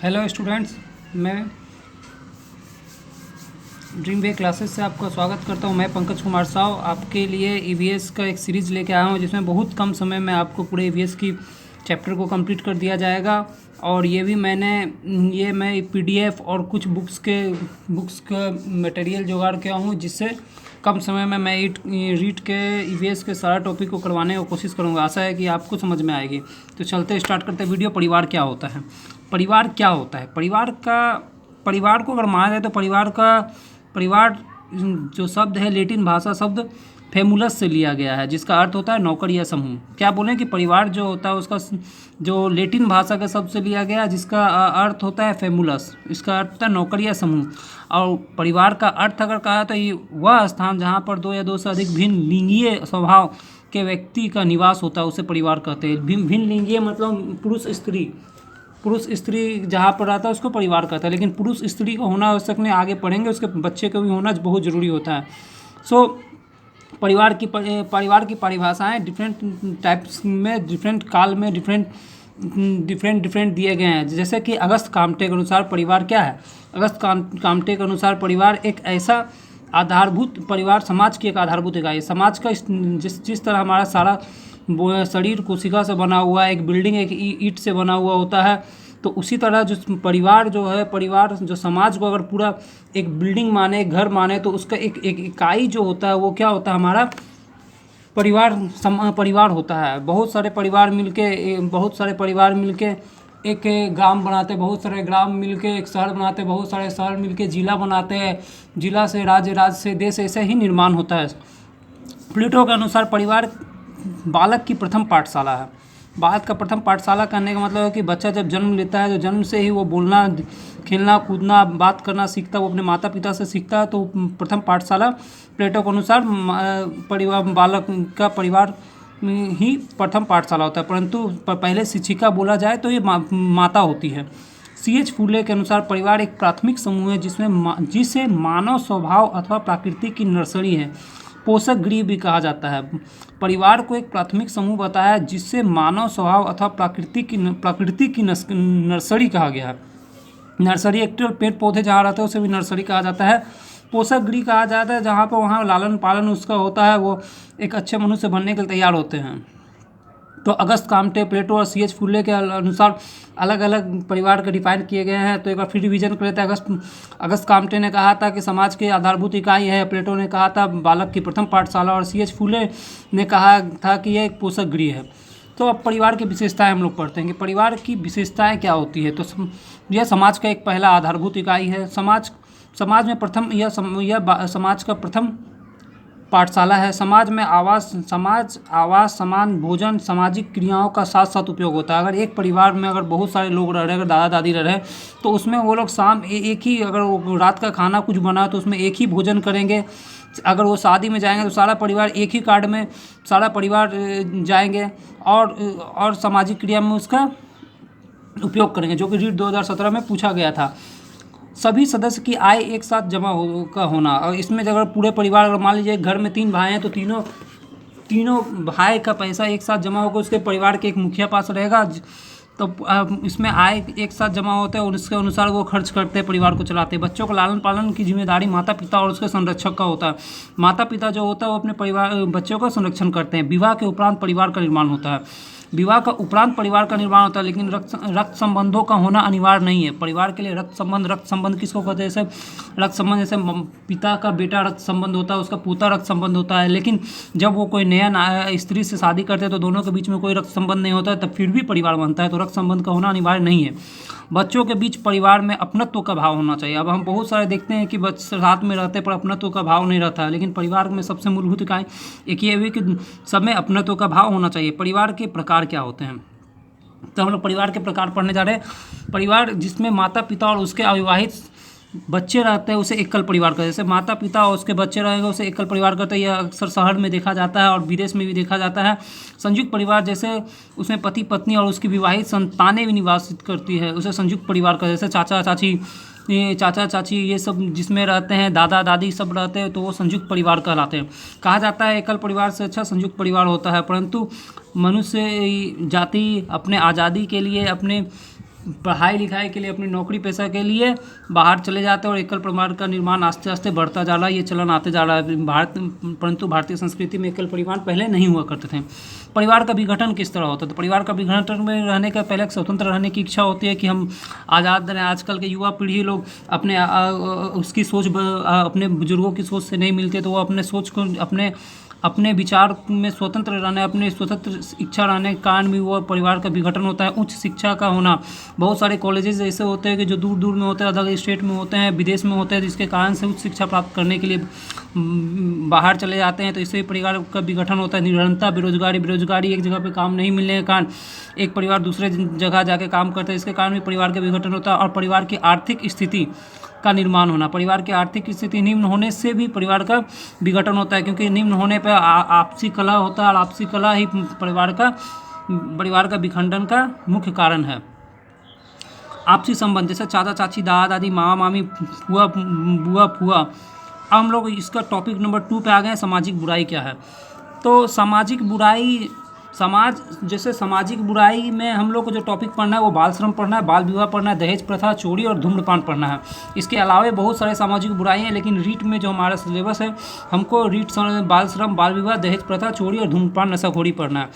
Hello students, मैं dream वे classes से आपका स्वागत करता हूं। मैं पंकज कुमार साव आपके लिए ईवीएस का एक सीरीज़ लेके आया हूं, जिसमें बहुत कम समय में आपको पूरे ईवीएस की चैप्टर को कंप्लीट कर दिया जाएगा। और ये भी मैं पीडीएफ और कुछ बुक्स का मटेरियल जुगाड़ किया हूं, जिससे कम समय में मैं रीड के ईवीएस के सारा टॉपिक को करवाने की कोशिश करूंगा। आशा है कि आपको समझ में आएगी। तो चलते स्टार्ट करते हैं वीडियो। परिवार क्या होता है? परिवार क्या होता है? परिवार को अगर माना जाए तो परिवार जो शब्द है लैटिन भाषा शब्द फेमुलस से लिया गया है, जिसका अर्थ होता है नौकर या समूह। क्या बोलें कि परिवार जो होता है उसका जो लैटिन भाषा के शब्द से लिया गया है, जिसका अर्थ होता है फेमुलस। इसका अर्थ होता है नौकर या समूह। और परिवार का अर्थ अगर कहा तो ये वह स्थान जहाँ पर दो या दो से अधिक भिन्न लिंगीय स्वभाव के व्यक्ति का निवास होता है, उसे परिवार कहते हैं। भिन्न लिंगीय मतलब पुरुष स्त्री जहाँ पर रहता है उसको परिवार कहता है। लेकिन पुरुष स्त्री का होना आवश्यक नहीं, आगे पढ़ेंगे। उसके बच्चे का भी होना बहुत ज़रूरी होता है। परिवार की परिभाषाएं डिफरेंट टाइप्स में, डिफरेंट काल में डिफरेंट दिए गए हैं। जैसे कि अगस्त काम्टे के अनुसार परिवार क्या है? अगस्त काम्टे के अनुसार परिवार एक ऐसा आधारभूत परिवार समाज की एक आधारभूत इकाई है। समाज का जिस तरह हमारा सारा शरीर कोशिका से बना हुआ है, एक बिल्डिंग एक ईंट से बना हुआ होता है, तो उसी तरह जो परिवार जो समाज को अगर पूरा एक बिल्डिंग माने, एक घर माने, तो उसका एक इकाई जो होता है वो क्या होता है? हमारा परिवार होता है। बहुत सारे परिवार मिलके एक ग्राम बनाते, बहुत सारे ग्राम मिलके एक शहर बनाते, बहुत सारे शहर मिलके जिला बनाते हैं, जिला से राज्य, राज्य से देश, ऐसे ही निर्माण होता है। प्लेटो के अनुसार परिवार बालक की प्रथम पाठशाला है। बालक का प्रथम पाठशाला करने का मतलब है कि बच्चा जब जन्म लेता है तो जन्म से ही वो बोलना, खेलना, कूदना, बात करना सीखता है, वो अपने माता पिता से सीखता है। तो प्रथम पाठशाला प्लेटो के अनुसार बालक का परिवार ही प्रथम पाठशाला होता है। परंतु पहले शिक्षिका बोला जाए तो ये माता होती है। C.H. फुले के अनुसार परिवार एक प्राथमिक समूह है जिसे मानव स्वभाव अथवा प्रकृति की नर्सरी है। पोषक गृह भी कहा जाता है। परिवार को एक प्राथमिक समूह बताया जिससे मानव स्वभाव अथवा प्रकृति की नर्सरी कहा गया है। नर्सरी एक्चुअल पेड़ पौधे जहाँ रहते हैं उसे भी नर्सरी कहा जाता है। पोषक गृह कहा जाता है जहाँ पर वहाँ लालन पालन उसका होता है, वो एक अच्छे मनुष्य बनने के लिए तैयार होते हैं। तो अगस्त काम्टे, प्लेटो और C.H. फुले के अनुसार अलग अलग परिवार के डिफाइन किए गए हैं। तो एक बार फिर रिवीजन कर लेते हैं। अगस्त काम्टे ने कहा था कि समाज की आधारभूत इकाई है, प्लेटो ने कहा था बालक की प्रथम पाठशाला, और C.H. फुले ने कहा था कि यह एक पोषक गृह है। तो अब परिवार की विशेषताएं हम लोग पढ़ते हैं कि परिवार की विशेषताएं क्या होती है। तो यह समाज का एक पहला आधारभूत इकाई है। समाज में प्रथम यह समाज का प्रथम पाठशाला है। समाज में आवास, समान भोजन, सामाजिक क्रियाओं का साथ साथ उपयोग होता है। अगर एक परिवार में अगर बहुत सारे लोग रह रहे हैं, अगर दादा दादी रह रहे हैं, तो उसमें वो लोग शाम एक ही, अगर वो रात का खाना कुछ बना तो उसमें एक ही भोजन करेंगे। अगर वो शादी में जाएंगे तो सारा परिवार एक ही कार्ड में सारा परिवार जाएंगे और सामाजिक क्रिया में उसका उपयोग करेंगे, जो कि रीट 2017 में पूछा गया था। सभी सदस्य की आय एक साथ जमा का होना, और इसमें अगर पूरे परिवार, अगर मान लीजिए घर में 3 भाई हैं तो तीनों भाई का पैसा एक साथ जमा होकर उसके परिवार के एक मुखिया पास रहेगा। तो इसमें आय एक साथ जमा होता है और उसके अनुसार वो खर्च करते हैं, परिवार को चलाते हैं। बच्चों का लालन पालन की जिम्मेदारी माता पिता और उसके संरक्षक का होता है। माता पिता जो होता है वो अपने बच्चों का संरक्षण करते हैं। विवाह के उपरांत परिवार का निर्माण होता है। विवाह का उपरांत परिवार का निर्माण होता है, लेकिन रक्त संबंधों का होना अनिवार्य नहीं है। परिवार के लिए रक्त संबंध किसको कहते हैं? जैसे रक्त संबंध, जैसे पिता का बेटा रक्त संबंध होता है, उसका पोता रक्त संबंध होता है। लेकिन जब वो कोई नया स्त्री से शादी करते हैं तो दोनों के बीच में कोई रक्त संबंध नहीं होता है, तब फिर भी परिवार बनता है। तो रक्त संबंध का होना अनिवार्य नहीं है। बच्चों के बीच परिवार में अपनत्व का भाव होना चाहिए। अब हम बहुत सारे देखते हैं कि बच्चे साथ में रहते पर अपनत्व का भाव नहीं रहता है, लेकिन परिवार में सबसे मूलभूत इकाई एक ये हुई कि सब में अपनत्व का भाव होना चाहिए। परिवार के प्रकार क्या होते हैं? तो हम लोग परिवार के प्रकार पढ़ने जा रहे हैं। परिवार जिसमें माता पिता और उसके अविवाहित बच्चे रहते हैं उसे एकल परिवार कहते हैं। जैसे माता पिता और उसके बच्चे रहेंगे उसे एकल परिवार कहते हैं। यह अक्सर शहर में देखा जाता है और विदेश में भी देखा जाता है। संयुक्त परिवार, जैसे उसमें पति पत्नी और उसकी विवाहित संतानें भी निवासित करती है, उसे संयुक्त परिवार कहते हैं। जैसे चाचा चाची ये सब जिसमें रहते हैं, दादा दादी सब रहते हैं, तो वो संयुक्त परिवार कहलाते हैं। कहा जाता है एकल परिवार से अच्छा संयुक्त परिवार होता है, परंतु मनुष्य जाति अपने आज़ादी के लिए अपने पढ़ाई लिखाई के लिए, अपनी नौकरी पेशा के लिए बाहर चले जाते हैं और एकल परिवार का निर्माण आस्ते आस्ते बढ़ता जा रहा है, ये चलन आते जा रहा है परंतु भारतीय संस्कृति में एकल परिवार पहले नहीं हुआ करते थे। परिवार का विघटन किस तरह होता है? तो परिवार का विघटन में रहने का पहले स्वतंत्र रहने की इच्छा होती है कि हम आज़ाद रहें। आजकल के युवा पीढ़ी लोग अपने उसकी सोच अपने बुजुर्गों की सोच से नहीं मिलते, तो वो अपने सोच को अपने विचार में स्वतंत्र रहने, अपने स्वतंत्र इच्छा रहने के कारण भी वो परिवार का विघटन होता है। उच्च शिक्षा का होना, बहुत सारे कॉलेजेस ऐसे होते हैं कि जो दूर दूर में होते हैं, अदर स्टेट में होते हैं, विदेश में होते हैं, जिसके कारण से उच्च शिक्षा प्राप्त करने के लिए बाहर चले जाते हैं, तो इससे परिवार का विघटन होता है। निरंतर बेरोजगारी, एक जगह पे काम नहीं मिलने के कारण एक परिवार दूसरे जगह जाके काम करता है, इसके कारण भी परिवार का विघटन होता है। और परिवार की आर्थिक स्थिति का निर्माण होना, परिवार की आर्थिक स्थिति निम्न होने से भी परिवार का विघटन होता है, क्योंकि निम्न होने पर आपसी कलह होता है और आपसी कलह ही परिवार का विखंडन का मुख्य कारण है। आपसी संबंध, जैसे चाचा चाची, दादा दादी, मामा मामी, फुआ बुआ फुआ। अब हम लोग इसका टॉपिक नंबर 2 पे आ गए हैं, सामाजिक बुराई क्या है। तो सामाजिक बुराई, जैसे सामाजिक बुराई में हम लोग को जो टॉपिक पढ़ना है वो बाल श्रम पढ़ना है, बाल विवाह पढ़ना है, दहेज प्रथा, चोरी और धूम्रपान पढ़ना है। इसके अलावा बहुत सारे सामाजिक बुराई हैं, लेकिन रीट में जो हमारा सिलेबस है, हमको रीट बाल श्रम, बाल विवाह, दहेज प्रथा, चोरी और धूम्रपान, नशाखोरी पढ़ना है।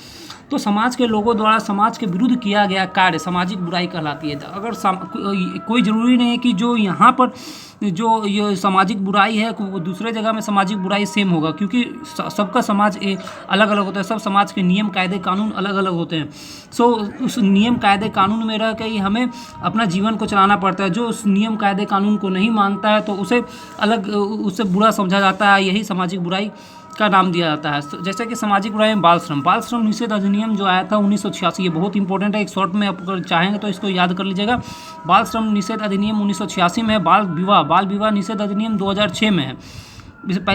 तो समाज के लोगों द्वारा समाज के विरुद्ध किया गया कार्य सामाजिक बुराई कहलाती है। अगर कोई ज़रूरी नहीं है कि जो यहाँ पर जो ये सामाजिक बुराई है वो दूसरे जगह में सामाजिक बुराई सेम होगा, क्योंकि सबका समाज अलग अलग होता है, सब समाज के नियम कायदे कानून अलग अलग होते हैं। सो उस नियम कायदे कानून में रह के ही हमें अपना जीवन को चलाना पड़ता है। जो उस नियम कायदे कानून को नहीं मानता है तो उससे बुरा समझा जाता है, यही सामाजिक बुराई का नाम दिया जाता है। जैसे कि सामाजिक बुराई में बाल श्रम निषेध अधिनियम जो आया था 1986, ये बहुत इंपॉर्टेंट है, एक शॉर्ट में आप अगर चाहेंगे तो इसको याद कर लीजिएगा। बाल श्रम निषेध अधिनियम 1986 में है। बाल विवाह निषेध अधिनियम 2006 में है।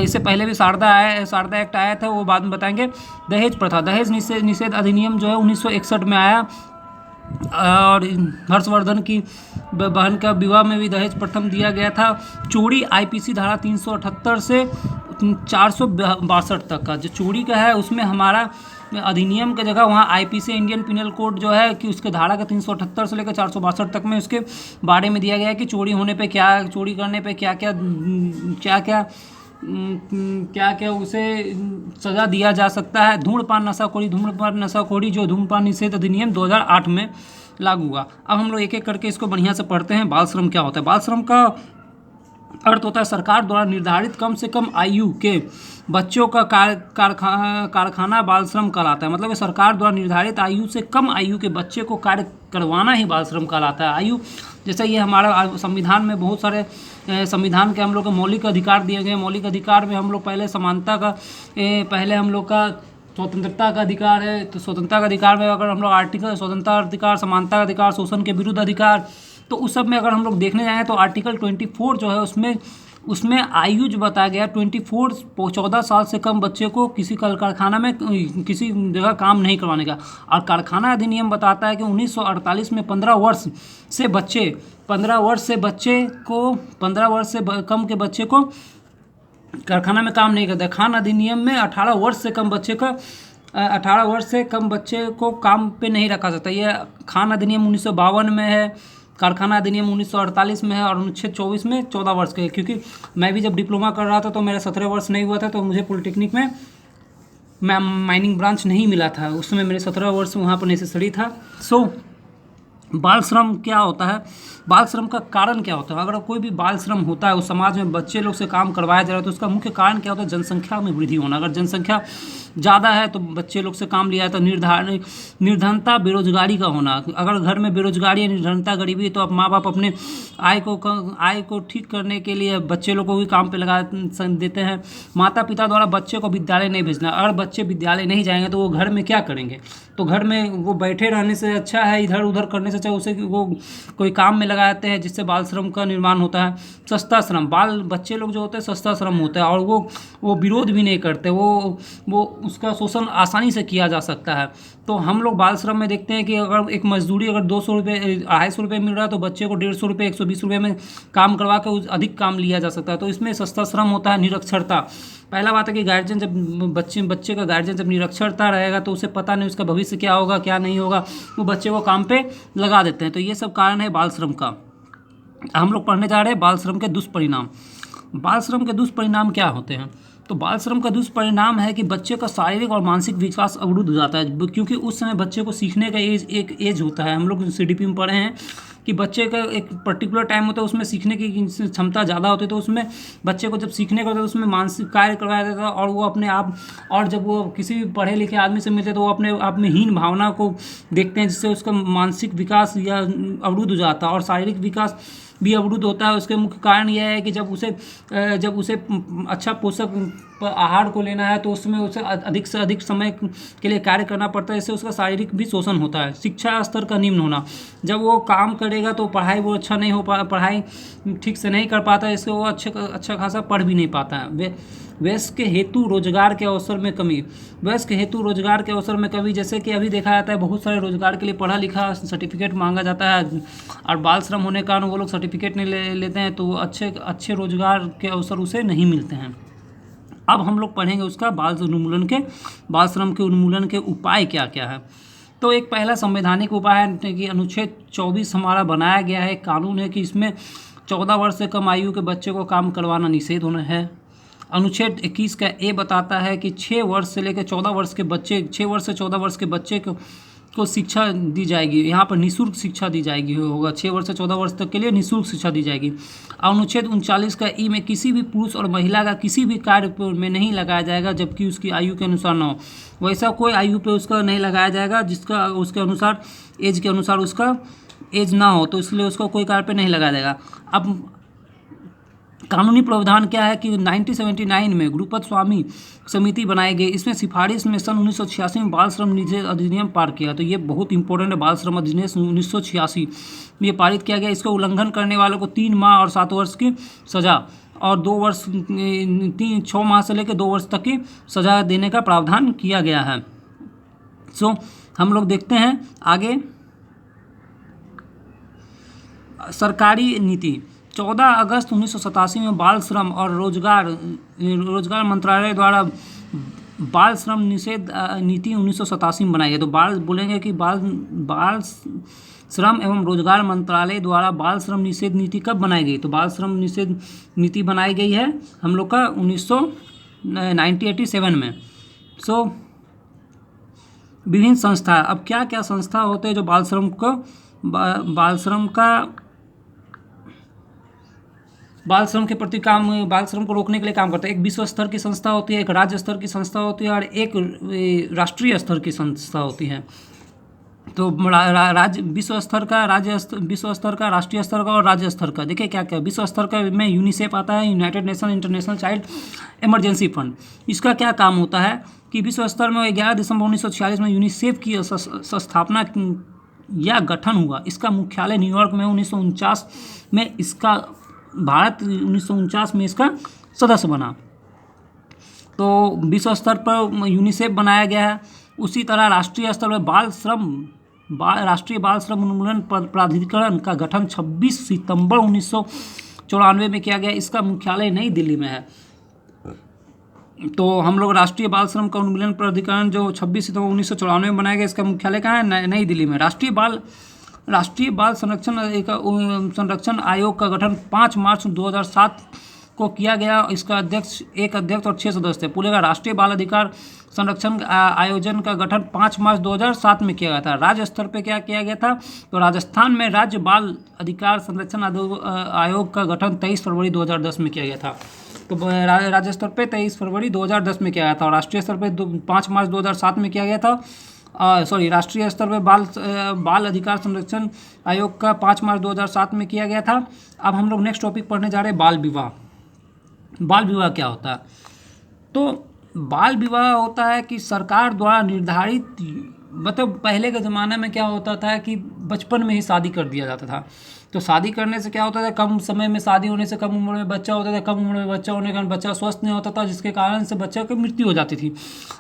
इससे पहले भी शारदा एक्ट आया था, वो बाद में बताएंगे। दहेज प्रथा, दहेज निषेध अधिनियम जो है 1961 में आया, और हर्षवर्धन की बहन का विवाह में भी दहेज प्रथम दिया गया था। चोरी आईपीसी धारा 378 से 462 तक का जो चोरी का है, उसमें हमारा अधिनियम की जगह वहाँ आईपीसी इंडियन पिनल कोड जो है कि उसके धारा का 378 से लेकर 462 तक में उसके बारे में दिया गया है कि चोरी होने पे क्या, चोरी करने पे क्या क्या उसे सज़ा दिया जा सकता है। धूम्रपान नशाखोरी जो धूम्रपान निषेध अधिनियम 2008 में लागू हुआ। अब हम लोग एक एक करके इसको बढ़िया से पढ़ते हैं। बाल श्रम क्या होता है? बाल श्रम का अर्थ होता है सरकार द्वारा निर्धारित कम से कम आयु के बच्चों का कारखाना बाल श्रम कहलाता है। मतलब सरकार द्वारा निर्धारित आयु से कम आयु के बच्चे को कार्य करवाना ही बाल श्रम कहलाता है। आयु जैसे ये हमारा संविधान में बहुत सारे संविधान के हम लोग को मौलिक अधिकार दिए गए। मौलिक अधिकार में हम लोग पहले समानता का पहले हम लोग का स्वतंत्रता का अधिकार है। तो स्वतंत्रता का अधिकार में अगर हम लोग आर्टिकल स्वतंत्रता अधिकार, समानता का अधिकार, शोषण के विरुद्ध अधिकार, तो उस सब में अगर हम लोग देखने जाएँ तो आर्टिकल 24 जो है उसमें आयु जो बताया गया 14 साल से कम बच्चे को किसी कारखाना में किसी जगह काम नहीं करवाने का। और कारखाना अधिनियम बताता है कि 1948 में 15 वर्ष से कम के बच्चे को कारखाना में काम नहीं करता। खान अधिनियम में 18 वर्ष से कम बच्चे को काम पे नहीं रखा सकता। ये खान अधिनियम 1952 में है, कारखाना अधिनियम 1948 में है, और अनुच्छेद 24 में 14 वर्ष के है। क्योंकि मैं भी जब डिप्लोमा कर रहा था तो मेरा 17 वर्ष नहीं हुआ था, तो मुझे पॉलिटेक्निक में माइनिंग ब्रांच नहीं मिला था। उस समय मेरे 17 वर्ष वहाँ पर नेसेसरी था। सो बाल श्रम क्या होता है? बाल श्रम का कारण क्या होता है? अगर कोई भी बाल श्रम होता है उस समाज में बच्चे लोग से काम करवाया जा रहा है तो उसका मुख्य कारण क्या होता है? जनसंख्या में वृद्धि होना। अगर जनसंख्या ज़्यादा है तो बच्चे लोग से काम लिया है। तो निर्धनता, बेरोजगारी का होना। अगर घर में बेरोजगारी है, निर्धनता, गरीबी, तो अब माँ बाप अपने आय को ठीक करने के लिए बच्चे लोग को भी काम पे लगा देते हैं। माता पिता द्वारा बच्चे को विद्यालय नहीं भेजना। अगर बच्चे विद्यालय नहीं जाएंगे तो वो घर में क्या करेंगे? तो घर में वो बैठे रहने से अच्छा है, इधर उधर करने से अच्छा उसे वो कोई काम में लगाते हैं, जिससे बाल श्रम का निर्माण होता है। सस्ता श्रम, बच्चे लोग जो होते हैं सस्ता श्रम होता है, और वो विरोध भी नहीं करते, वो उसका शोषण आसानी से किया जा सकता है। तो हम लोग बाल श्रम में देखते हैं कि अगर एक मजदूरी अगर 200 रुपये 250 रुपये मिल रहा है तो बच्चे को 150 रुपये 120 रुपये में काम करवा के अधिक काम लिया जा सकता है। तो इसमें सस्ता श्रम होता है। निरक्षरता, पहला बात है कि गार्जियन जब बच्चे का गार्जियन जब निरक्षरता रहेगा तो उसे पता नहीं उसका भविष्य क्या होगा क्या नहीं होगा, वो बच्चे को काम पे लगा देते हैं। तो ये सब कारण है बाल श्रम का। हम लोग पढ़ने जा रहे हैं बाल श्रम के दुष्परिणाम। बाल श्रम के दुष्परिणाम क्या होते हैं? तो बाल श्रम का दुष्परिणाम है कि बच्चे का शारीरिक और मानसिक विकास अवरुद्ध हो जाता है, क्योंकि उस समय बच्चे को सीखने का एक एज होता है। हम लोग सीडीपी में पढ़े हैं कि बच्चे का एक पर्टिकुलर टाइम होता है, उसमें सीखने की क्षमता ज़्यादा होती है। तो उसमें बच्चे को जब सीखने का होता है उसमें मानसिक कार्य करवाया जाता है और वो अपने आप, और जब वो किसी भी पढ़े लिखे आदमी से मिलते हैं तो वो अपने आप में हीन भावना को देखते हैं, जिससे उसका मानसिक विकास या अवरुद्ध हो जाता है और शारीरिक विकास भी अवरुद्ध होता है। उसके मुख्य कारण यह है कि जब उसे अच्छा पोषक आहार को लेना है तो उसमें उसे अधिक से अधिक समय के लिए कार्य करना पड़ता है, इससे उसका शारीरिक भी शोषण होता है। शिक्षा स्तर का निम्न होना, जब वो काम करेगा तो पढ़ाई वो अच्छा नहीं हो पढ़ाई ठीक से नहीं कर पाता है, इससे वो अच्छा खासा पढ़ भी नहीं पाता है। वयस्क के हेतु रोजगार के अवसर में कमी। वयस्क के हेतु रोजगार के अवसर में कमी, जैसे कि अभी देखा जाता है बहुत सारे रोजगार के लिए पढ़ा लिखा सर्टिफिकेट मांगा जाता है और बाल श्रम होने के कारण वो लोग सर्टिफिकेट नहीं लेते हैं, तो अच्छे रोजगार के अवसर उसे नहीं मिलते हैं। अब हम लोग पढ़ेंगे उसका बाल श्रम के उन्मूलन के उपाय क्या क्या है। तो एक पहला संवैधानिक उपाय है कि अनुच्छेद 24 हमारा बनाया गया है, कानून है कि इसमें 14 वर्ष से कम आयु के बच्चे को काम करवाना निषेध होना है। अनुच्छेद 21 का ए बताता है कि 6 वर्ष से 14 वर्ष के बच्चे को शिक्षा दी जाएगी। यहाँ पर निःशुल्क शिक्षा दी जाएगी, होगा 6 वर्ष से 14 वर्ष तक के लिए निःशुल्क शिक्षा दी जाएगी। अनुच्छेद 39 का ई में किसी भी पुरुष और महिला का किसी भी कार्य में नहीं लगाया जाएगा जबकि उसकी आयु के अनुसार न हो। वैसा कोई आयु पे उसका नहीं लगाया जाएगा जिसका उसके अनुसार एज के अनुसार उसका एज ना हो, तो इसलिए उसको कोई कार्य पे नहीं लगाया जाएगा। अब कानूनी प्रावधान क्या है कि 1979 में गुरुपद स्वामी समिति बनाई गई, इसमें सिफारिश में सन 1986 में बाल श्रम निषेध अधिनियम पार किया। तो ये बहुत इंपॉर्टेंट है, बाल श्रम अधिनियम 1986 में ये पारित किया गया। इसको उल्लंघन करने वालों को 3 माह और 7 वर्ष की सजा और 6 माह से लेकर 2 वर्ष तक की सजा देने का प्रावधान किया गया है। सो हम लोग देखते हैं आगे सरकारी नीति। 14 अगस्त 1987 में बाल श्रम और रोजगार मंत्रालय द्वारा बाल श्रम निषेध नीति 1987 में बनाई गई। तो बाल बोलेंगे कि बाल श्रम एवं रोजगार मंत्रालय द्वारा बाल श्रम निषेध नीति कब बनाई गई? तो बाल श्रम निषेध नीति बनाई गई है हम लोग का 1987 में। सो विभिन्न संस्था, अब क्या क्या संस्था होते हैं जो बाल श्रम के प्रति बाल श्रम को रोकने के लिए काम करता है। एक विश्व स्तर की संस्था होती है, एक राज्य स्तर की संस्था होती है और एक राष्ट्रीय स्तर की संस्था होती है। तो विश्व स्तर का, राष्ट्रीय स्तर का और राज्य स्तर का। देखिए क्या क्या विश्व स्तर का में यूनिसेफ आता है, United nation international child emergency fund. इसका क्या काम होता है कि विश्व स्तर में 11 दिसंबर 1946 में यूनिसेफ की स्थापना या गठन हुआ। इसका मुख्यालय न्यूयॉर्क में 1949 में, इसका भारत 1949 में इसका सदस्य बना। तो विश्व स्तर पर यूनिसेफ बनाया गया है। उसी तरह राष्ट्रीय स्तर पर राष्ट्रीय बाल श्रम उन्मूलन प्राधिकरण का गठन 26 सितंबर 1994 में किया गया। इसका मुख्यालय नई दिल्ली में है। तो हम लोग राष्ट्रीय बाल श्रम का उन्मूलन प्राधिकरण जो 26 सितंबर 1994 में बनाया गया, इसका मुख्यालय कहाँ है? नई दिल्ली में। राष्ट्रीय बाल संरक्षण आयोग का गठन 5 मार्च 2007 को किया गया। इसका एक अध्यक्ष और 6 सदस्य थे। पूरे का राष्ट्रीय बाल अधिकार संरक्षण आयोजन का गठन 5 मार्च 2007 में किया गया था। राज्य स्तर पे क्या किया गया था? तो राजस्थान में राज्य बाल अधिकार संरक्षण आयोग का गठन 23 फरवरी 2010 में किया गया था। तो राज्य स्तर पे 23 फरवरी 2010 में किया गया था और राष्ट्रीय स्तर पे 5 मार्च 2007 में किया गया था। राष्ट्रीय स्तर पे बाल अधिकार संरक्षण आयोग का 5 मार्च 2007 में किया गया था। अब हम लोग नेक्स्ट टॉपिक पढ़ने जा रहे हैं बाल विवाह। बाल विवाह क्या होता है? तो बाल विवाह होता है कि सरकार द्वारा निर्धारित, मतलब पहले के ज़माने में क्या होता था कि बचपन में ही शादी कर दिया जाता था। तो शादी करने से क्या होता था, कम समय में शादी होने से कम उम्र में बच्चा होता था, कम उम्र में बच्चा होने के कारण बच्चा स्वस्थ नहीं होता था, जिसके कारण से बच्चे की मृत्यु हो जाती थी।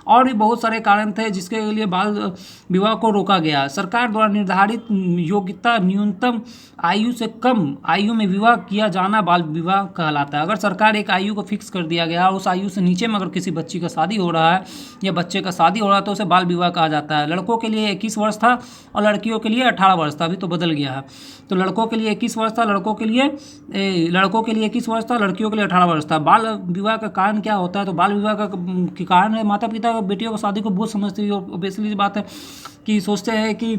और भी बहुत सारे कारण थे जिसके लिए बाल विवाह को रोका गया। सरकार द्वारा निर्धारित योग्यता न्यूनतम आयु से कम आयु में विवाह किया जाना बाल विवाह कहलाता है। अगर सरकार एक आयु को फिक्स कर दिया गया और उस आयु से नीचे में अगर किसी बच्ची का शादी हो रहा है या बच्चे का शादी हो रहा है तो उसे बाल विवाह कहा जाता है। लड़कों के लिए 21 वर्ष था और लड़कियों के लिए 18 वर्ष था, अभी तो बदल गया है। तो लड़कों के लिए 21 वर्ष था, लड़कों के लिए 21 वर्ष था, लड़कियों के लिए 18 वर्ष था। बाल विवाह का कारण क्या होता है, तो बाल विवाह का कारण है माता पिता बेटियों को शादी को बोझ समझते हैं। ऑब्वियसली बात है कि सोचते हैं कि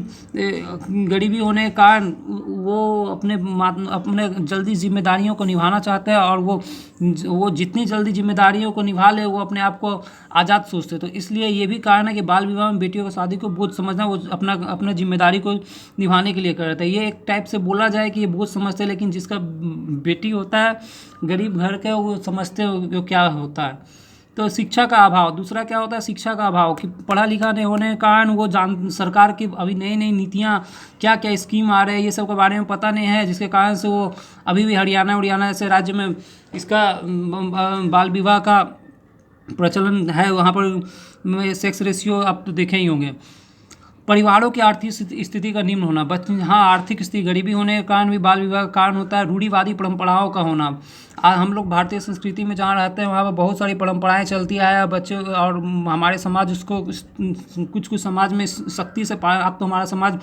गरीबी होने के कारण वो अपने जल्दी जिम्मेदारियों को निभाना चाहते हैं और वो जितनी जल्दी जिम्मेदारियों को निभा ले वो अपने आप को आज़ाद सोचते हैं। तो इसलिए ये भी कारण है कि बाल विवाह में बेटियों की शादी को बोझ समझना, वो अपना जिम्मेदारी को निभाने के लिए कर रहे थे। ये एक टाइप से बोला जाए कि ये बोझ समझते हैं, लेकिन जिसका बेटी होता है गरीब घर के वो समझते हैं क्या होता है। तो शिक्षा का अभाव, दूसरा क्या होता है, शिक्षा का अभाव कि पढ़ा लिखा नहीं होने के कारण वो सरकार की अभी नई नई नीतियाँ क्या क्या स्कीम आ रहे हैं ये सब के बारे में पता नहीं है, जिसके कारण से वो अभी भी हरियाणा जैसे राज्य में इसका बाल विवाह का प्रचलन है। वहाँ पर सेक्स रेशियो आप तो देखे ही होंगे। परिवारों की आर्थिक स्थिति का निम्न होना, हाँ आर्थिक स्थिति गरीबी होने के कारण भी बाल विवाह का कारण होता है। रूढ़िवादी परंपराओं का होना, हम लोग भारतीय संस्कृति में जहाँ रहते हैं वहाँ पर बहुत सारी परंपराएं चलती है, बच्चे और हमारे समाज उसको कुछ समाज में सख्ती से अब तो हमारा समाज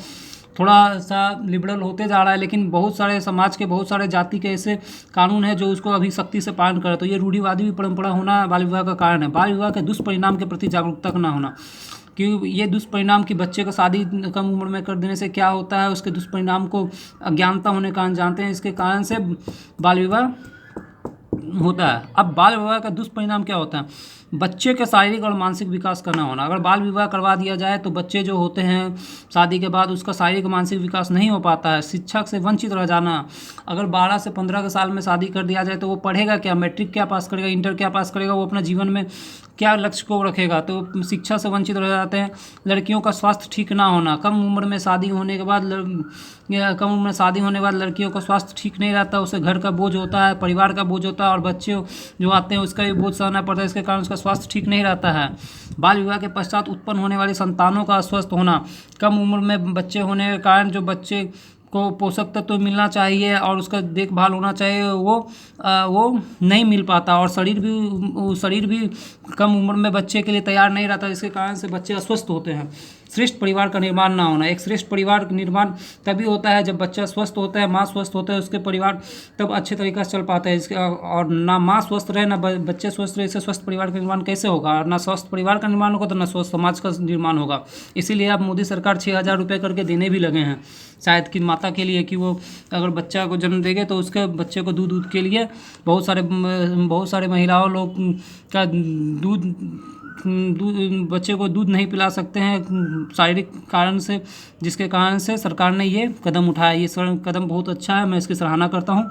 थोड़ा सा लिबरल होते जा रहा है, लेकिन बहुत सारे समाज के बहुत सारे जाति के ऐसे कानून हैं जो उसको अभी सख्ती से पालन करे। तो ये रूढ़िवादी परंपरा होना बाल विवाह का कारण है। बाल विवाह के दुष्परिणाम के प्रति जागरूकता न होना, कि ये दुष्परिणाम कि बच्चे को शादी कम उम्र में कर देने से क्या होता है, उसके दुष्परिणाम को अज्ञानता होने के कारण जानते हैं, इसके कारण से बाल विवाह होता है। अब बाल विवाह का दुष्परिणाम क्या होता है, बच्चे के शारीरिक और मानसिक विकास का न होना। अगर बाल विवाह करवा दिया जाए तो बच्चे जो होते हैं शादी के बाद उसका शारीरिक मानसिक विकास नहीं हो पाता है। शिक्षा से वंचित रह जाना, अगर 12 से 15 के साल में शादी कर दिया जाए तो वो पढ़ेगा क्या, मैट्रिक क्या पास करेगा, इंटर क्या पास करेगा, वो अपना जीवन में क्या लक्ष्य को रखेगा, तो शिक्षा से वंचित रह जाते हैं। लड़कियों का स्वास्थ्य ठीक ना होना, कम उम्र में शादी होने के बाद लड़कियों का स्वास्थ्य ठीक नहीं रहता, उसे घर का बोझ होता है, परिवार का बोझ होता है और बच्चे जो आते हैं उसका भी बोझ सहना पड़ता है, इसके कारण उसका स्वास्थ्य ठीक नहीं रहता है। बाल विवाह के पश्चात उत्पन्न होने वाली संतानों का अस्वस्थ होना, कम उम्र में बच्चे होने के कारण जो बच्चे को पोषक तत्व तो मिलना चाहिए और उसका देखभाल होना चाहिए वो नहीं मिल पाता, और शरीर भी कम उम्र में बच्चे के लिए तैयार नहीं रहता, इसके कारण से बच्चे अस्वस्थ होते हैं। श्रेष्ठ परिवार का निर्माण ना होना, एक श्रेष्ठ परिवार का निर्माण तभी होता है जब बच्चा स्वस्थ होता है, माँ स्वस्थ होता है, उसके परिवार तब अच्छे तरीके से चल पाता है। इसके और ना माँ स्वस्थ रहे ना बच्चे स्वस्थ रहे, इससे स्वस्थ परिवार का निर्माण कैसे होगा, और ना स्वस्थ परिवार का निर्माण होगा तो ना स्वस्थ समाज का निर्माण होगा। इसीलिए अब मोदी सरकार 6,000 रुपये करके देने भी लगे हैं शायद कि माता के लिए, कि वो अगर बच्चा को जन्म देंगे तो उसके बच्चे को दूध के लिए बहुत सारे महिलाओं लोग का बच्चे को दूध नहीं पिला सकते हैं शारीरिक कारण से, जिसके कारण से सरकार ने ये कदम उठाया। ये कदम बहुत अच्छा है, मैं इसकी सराहना करता हूँ।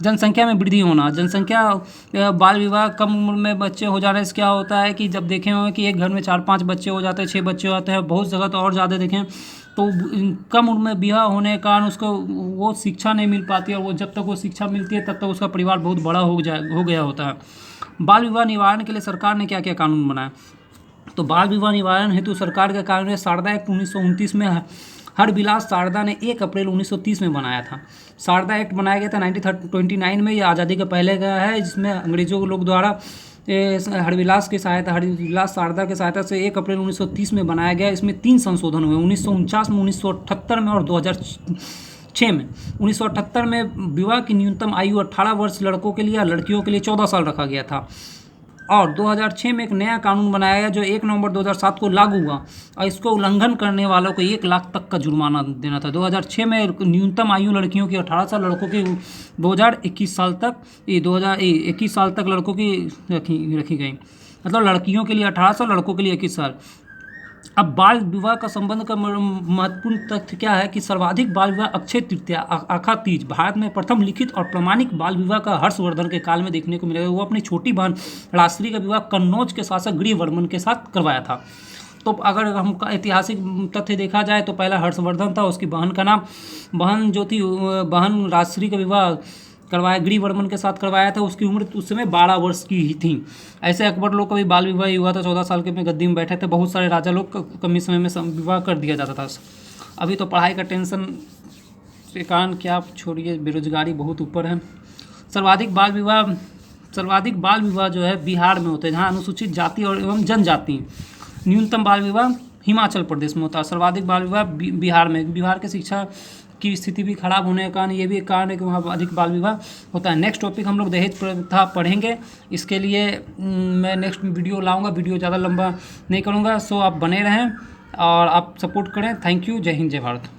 जनसंख्या में वृद्धि होना, जनसंख्या बाल विवाह कम उम्र में बच्चे हो जाने से क्या होता है कि जब देखे होंगे कि एक घर में 4-5 बच्चे हो जाते हैं, 6 बच्चे हो जाते हैं, बहुत जगह तो और ज़्यादा देखें, तो कम उम्र में विवाह होने के कारण उसको वो शिक्षा नहीं मिल पाती है, और वो जब तक वो शिक्षा मिलती है तब तक उसका परिवार बहुत बड़ा हो गया होता है। बाल विवाह निवारण के लिए सरकार ने क्या क्या कानून बनाया, तो बाल विवाह निवारण हेतु सरकार का कानून है शारदा एक्ट 1929 में हरबिलास शारदा ने 1 अप्रैल 1930 में बनाया था। शारदा एक्ट बनाया गया था 1929 में, ये आज़ादी के पहले का है, जिसमें अंग्रेजों के लोग द्वारा हरबिलास शारदा की सहायता से 1 अप्रैल 1930 में बनाया गया। इसमें 3 संशोधन हुए, 1949 में, 1978 में और 2006 में। 1978 में विवाह की न्यूनतम आयु 18 वर्ष लड़कों के लिए और लड़कियों के लिए 14 साल रखा गया था, और 2006 में एक नया कानून बनाया गया जो 1 नवंबर 2007 को लागू हुआ, और इसको उल्लंघन करने वालों को 1 लाख तक का जुर्माना देना था। 2006 में न्यूनतम आयु लड़कियों की 18 साल, लड़कों की 2021 साल तक 2021 साल तक लड़कों की रखी गई, मतलब लड़कियों के लिए 18 साल, लड़कों के लिए 21 साल। अब बाल विवाह का संबंध का महत्वपूर्ण तथ्य क्या है कि सर्वाधिक बाल विवाह अक्षय तृतीया आखा तीज भारत में प्रथम लिखित और प्रमाणिक बाल विवाह का हर्षवर्धन के काल में देखने को मिलेगा। वो अपनी छोटी बहन राजश्री का विवाह कन्नौज के शासक गृहवर्मन के साथ करवाया था। तो अगर हम ऐतिहासिक तथ्य देखा जाए तो पहला हर्षवर्धन था, उसकी बहन का नाम, बहन जो थी बहन राजश्री का विवाह करवाया ग्रीवर्मन के साथ करवाया था। उसकी उम्र उस समय 12 वर्ष की ही थी। ऐसे अकबर लोग का भी बाल विवाह ही हुआ था, 14 साल के में गद्दी में बैठे थे। बहुत सारे राजा लोग का कम समय में विवाह कर दिया जाता था। अभी तो पढ़ाई का टेंशन के कारण क्या छोड़िए, बेरोजगारी बहुत ऊपर है। सर्वाधिक बाल विवाह जो है बिहार में होते हैं, जहाँ अनुसूचित जाति और एवं जनजाति। न्यूनतम बाल विवाह हिमाचल प्रदेश में होता है। सर्वाधिक बाल विवाह बिहार में। बिहार के शिक्षा की स्थिति भी खराब होने के कारण ये भी एक कारण है कि वहाँ अधिक बाल विवाह होता है। नेक्स्ट टॉपिक हम लोग दहेज प्रथा पढ़ेंगे। इसके लिए मैं नेक्स्ट वीडियो लाऊंगा, वीडियो ज़्यादा लंबा नहीं करूँगा। सो आप बने रहें और आप सपोर्ट करें। Thank you. जय हिंद, जय भारत।